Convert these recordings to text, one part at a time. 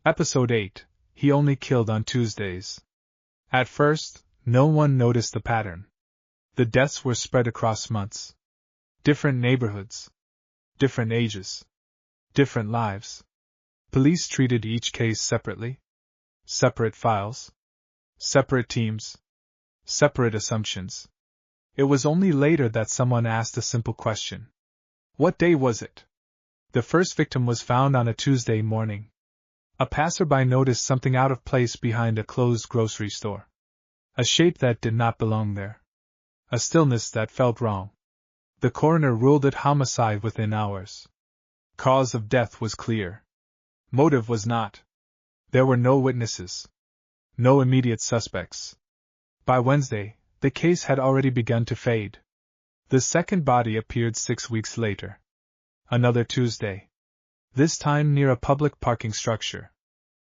Episode 8. He only killed on Tuesdays. At first, no one noticed the pattern. The deaths were spread across months. Different neighborhoods. Different ages. Different lives. Police treated each case separately. Separate files. Separate teams. Separate assumptions. It was only later that someone asked a simple question. What day was it? The first victim was found on a Tuesday morning. A passerby noticed something out of place behind a closed grocery store. A shape that did not belong there. A stillness that felt wrong. The coroner ruled it homicide within hours. Cause of death was clear. Motive was not. There were no witnesses. No immediate suspects. By Wednesday, the case had already begun to fade. The second body appeared 6 weeks later. Another Tuesday. This time near a public parking structure.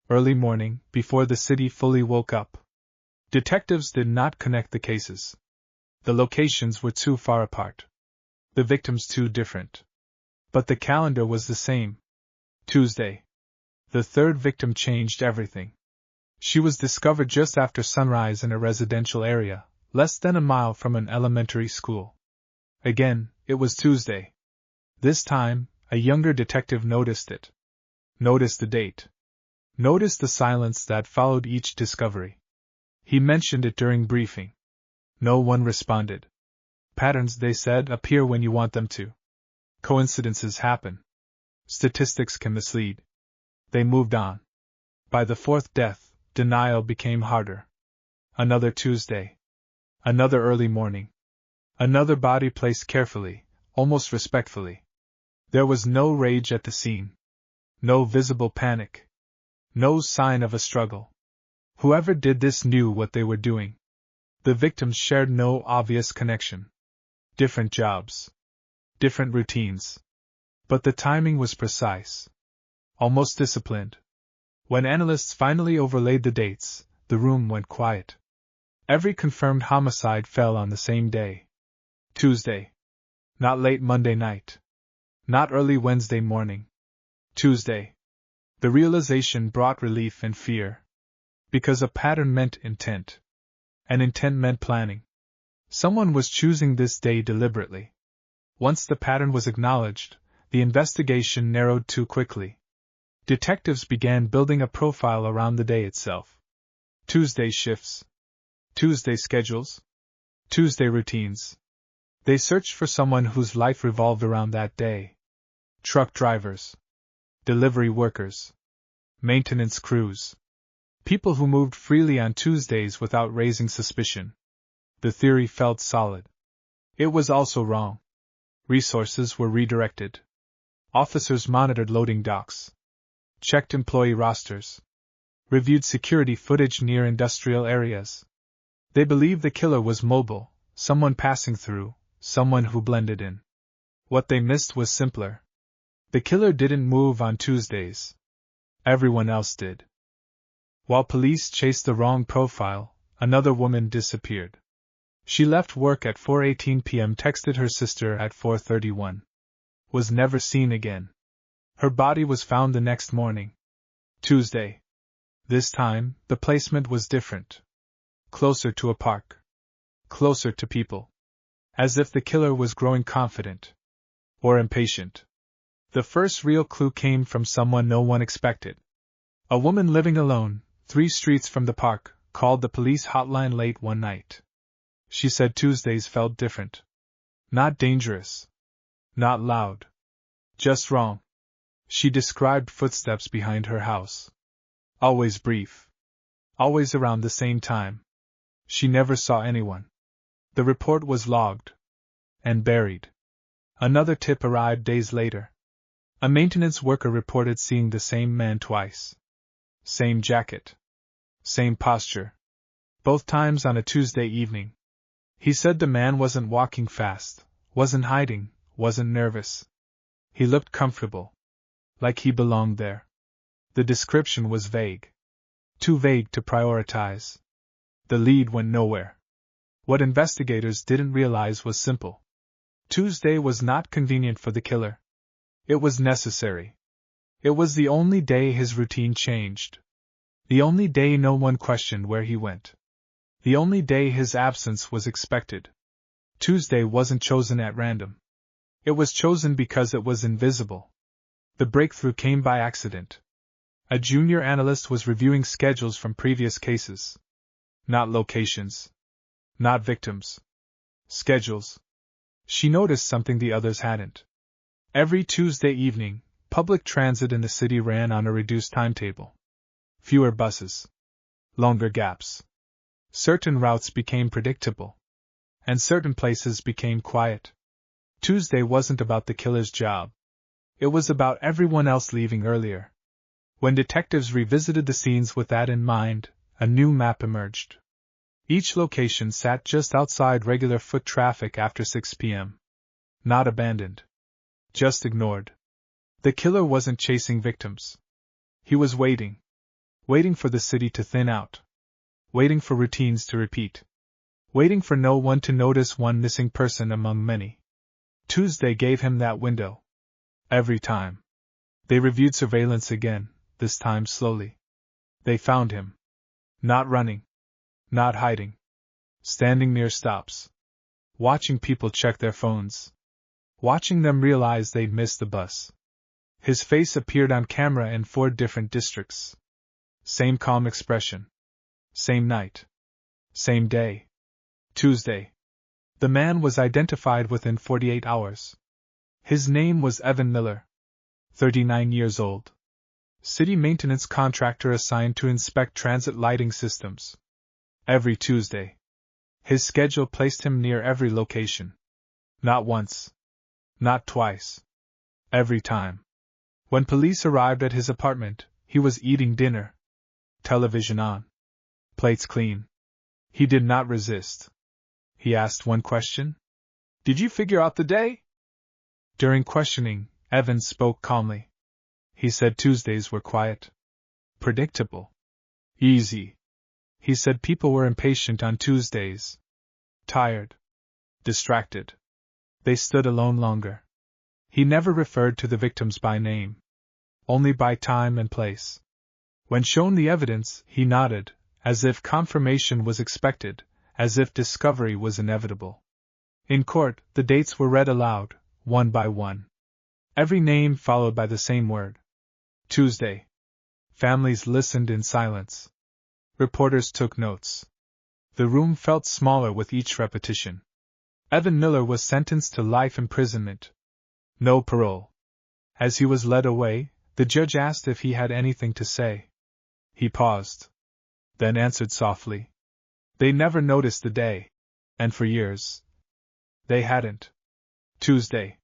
Early morning, before the city fully woke up. Detectives did not connect the cases. The locations were too far apart. The victims too different. But the calendar was the same. Tuesday. The third victim changed everything. She was discovered just after sunrise in a residential area, less than a mile from an elementary school. Again, it was Tuesday. This time, a younger detective noticed it. Noticed the date. Noticed the silence that followed each discovery. He mentioned it during briefing. No one responded. Patterns, they said, appear when you want them to. Coincidences happen. Statistics can mislead. They moved on. By the fourth death, denial became harder. Another Tuesday. Another early morning. Another body placed carefully, almost respectfully. There was no rage at the scene. No visible panic. No sign of a struggle. Whoever did this knew what they were doing. The victims shared no obvious connection. Different jobs. Different routines. But the timing was precise. Almost disciplined. When analysts finally overlaid the dates, the room went quiet. Every confirmed homicide fell on the same day. Tuesday. Not late Monday night. Not early Wednesday morning. Tuesday. The realization brought relief and fear. Because a pattern meant intent. And intent meant planning. Someone was choosing this day deliberately. Once the pattern was acknowledged, the investigation narrowed too quickly. Detectives began building a profile around the day itself. Tuesday shifts. Tuesday schedules. Tuesday routines. They searched for someone whose life revolved around that day. Truck drivers. Delivery workers. Maintenance crews. People who moved freely on Tuesdays without raising suspicion. The theory felt solid. It was also wrong. Resources were redirected. Officers monitored loading docks. Checked employee rosters. Reviewed security footage near industrial areas. They believed the killer was mobile, someone passing through, someone who blended in. What they missed was simpler. The killer didn't move on Tuesdays. Everyone else did. While police chased the wrong profile, another woman disappeared. She left work at 4:18 p.m., texted her sister at 4:31. Was never seen again. Her body was found the next morning. Tuesday. This time, the placement was different. Closer to a park. Closer to people. As if the killer was growing confident. Or impatient. The first real clue came from someone no one expected. A woman living alone, 3 streets from the park, called the police hotline late one night. She said Tuesdays felt different. Not dangerous. Not loud. Just wrong. She described footsteps behind her house. Always brief. Always around the same time. She never saw anyone. The report was logged. And buried. Another tip arrived days later. A maintenance worker reported seeing the same man twice. Same jacket. Same posture. Both times on a Tuesday evening. He said the man wasn't walking fast, wasn't hiding, wasn't nervous. He looked comfortable. Like he belonged there. The description was vague. Too vague to prioritize. The lead went nowhere. What investigators didn't realize was simple. Tuesday was not convenient for the killer. It was necessary. It was the only day his routine changed. The only day no one questioned where he went. The only day his absence was expected. Tuesday wasn't chosen at random. It was chosen because it was invisible. The breakthrough came by accident. A junior analyst was reviewing schedules from previous cases. Not locations. Not victims. Schedules. She noticed something the others hadn't. Every Tuesday evening, public transit in the city ran on a reduced timetable. Fewer buses. Longer gaps. Certain routes became predictable. And certain places became quiet. Tuesday wasn't about the killer's job. It was about everyone else leaving earlier. When detectives revisited the scenes with that in mind, a new map emerged. Each location sat just outside regular foot traffic after 6 p.m. Not abandoned. Just ignored. The killer wasn't chasing victims. He was waiting. Waiting for the city to thin out. Waiting for routines to repeat. Waiting for no one to notice one missing person among many. Tuesday gave him that window. Every time. They reviewed surveillance again, this time slowly. They found him. Not running. Not hiding. Standing near stops. Watching people check their phones. Watching them realize they'd missed the bus. His face appeared on camera in 4 different districts. Same calm expression. Same night. Same day. Tuesday. The man was identified within 48 hours. His name was Evan Miller. 39 years old. City maintenance contractor assigned to inspect transit lighting systems. Every Tuesday. His schedule placed him near every location. Not once. Not twice. Every time. When police arrived at his apartment, he was eating dinner. Television on. Plates clean. He did not resist. He asked one question. "Did you figure out the day?" During questioning, Evans spoke calmly. He said Tuesdays were quiet. Predictable. Easy. He said people were impatient on Tuesdays. Tired. Distracted. They stood alone longer. He never referred to the victims by name. Only by time and place. When shown the evidence, he nodded, as if confirmation was expected, as if discovery was inevitable. In court, the dates were read aloud, one by one. Every name followed by the same word. Tuesday. Families listened in silence. Reporters took notes. The room felt smaller with each repetition. Evan Miller was sentenced to life imprisonment. No parole. As he was led away, the judge asked if he had anything to say. He paused. Then answered softly. They never noticed the day. And for years. They hadn't. Tuesday.